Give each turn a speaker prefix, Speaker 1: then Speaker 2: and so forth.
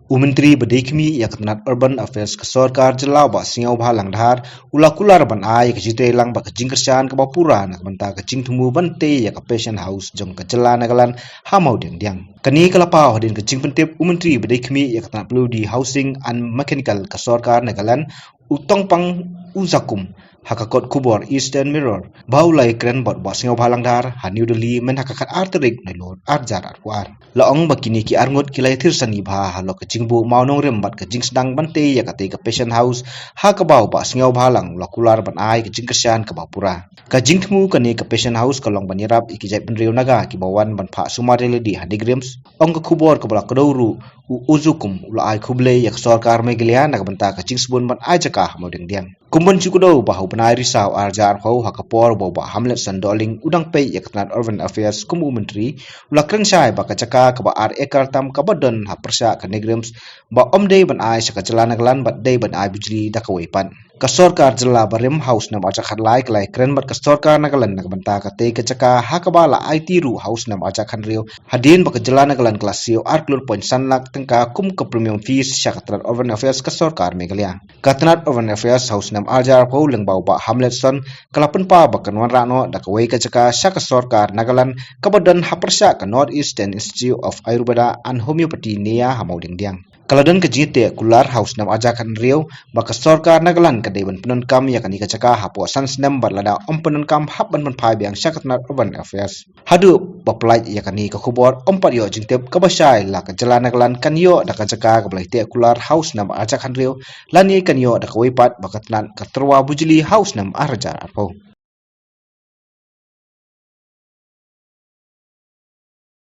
Speaker 1: Menteri Bedikmi yang ketenat Urban Affairs ke Sorkar Jelau ba Singau Balang Dhar ula kular ban ai ke jite lang ba kejing kersian ke Bapura nak benta kejing temu bante ya ke Patient House jong ke jela nagalan hamau deng diang. Kani kelapau hadin kejing pentip Menteri Bedikmi yang ketenat perlu di Housing and Mechanical ke Sorkar nagalan utong pang uzakum hakakot kubor Eastern Mirror baulai keren bot ba Singau Balang Dhar ha New Delhi men hakakat arterik nelor arjar arwar. Laong bakini ki arngot kilai thirsani bha halo kejing bu maunong rembat kejing sedang bante ya kate ke Patient House ha ke bau ba Singau Balang lakular ban ai kejing kersian ke Bapura. Kejing temu kani ke Patient House kalong banirap ikijai penriu naga ki bawan ban pha sumarele di hadigrims ong ke kubor ke bala kedauru uzukum ula ai kuble ya ke Sorkar megilian nak benta kejing sebun ban ai jakah modeng diang. Kumbon cikudo bahu penai risau arjar hau hakapor bawa Hamlet Sandoling udang pay ya ketenat Urban Affairs kumu menteri ula keren syai baka caka ke ba ar ekar tam ke badan ha persya ke negrims ba omde ban ai saka jelana gelan bat day ban ai bujri da kawaipan. Ke Sorkar jela barim house nam ajak hadlai kelai keren bat ke Sorkar nagalan nak benta ke te ke caka ha ke bala ai tiru house nam ajak hanrio hadin baka jelana gelan kelas sio arklur poin sanlak tengka kum ke premium fees sya ketenat Urban Affairs ke Sorkar Meghalaya. Ketenat Urban Affairs house nam arjar pau leng bau ba Hamlet son kalapan pa bakan wan rano da kawai ke caka sya ke Sorkar nagalan ke badan ha persya ke North Eastern Institute of Ayurveda and Homeopathy nia hamau ding diang. Kaladan ke jite kular house nam ajakan riau baka Sorkar nagalan ke dewan penun kam ya kani ke caka hapo sans nam barlada penun kam hap ban pai biang sya ketenat Urban Affairs. Hadu baplai ya kani ke kubor ompat yo jintep ke basai la ke jalan nagalan kan yo da ke caka ke belai te kular house nam ajakan riau lani kan yo da kawai pat baka tenan ke terwa bujili house nam arjar arpau.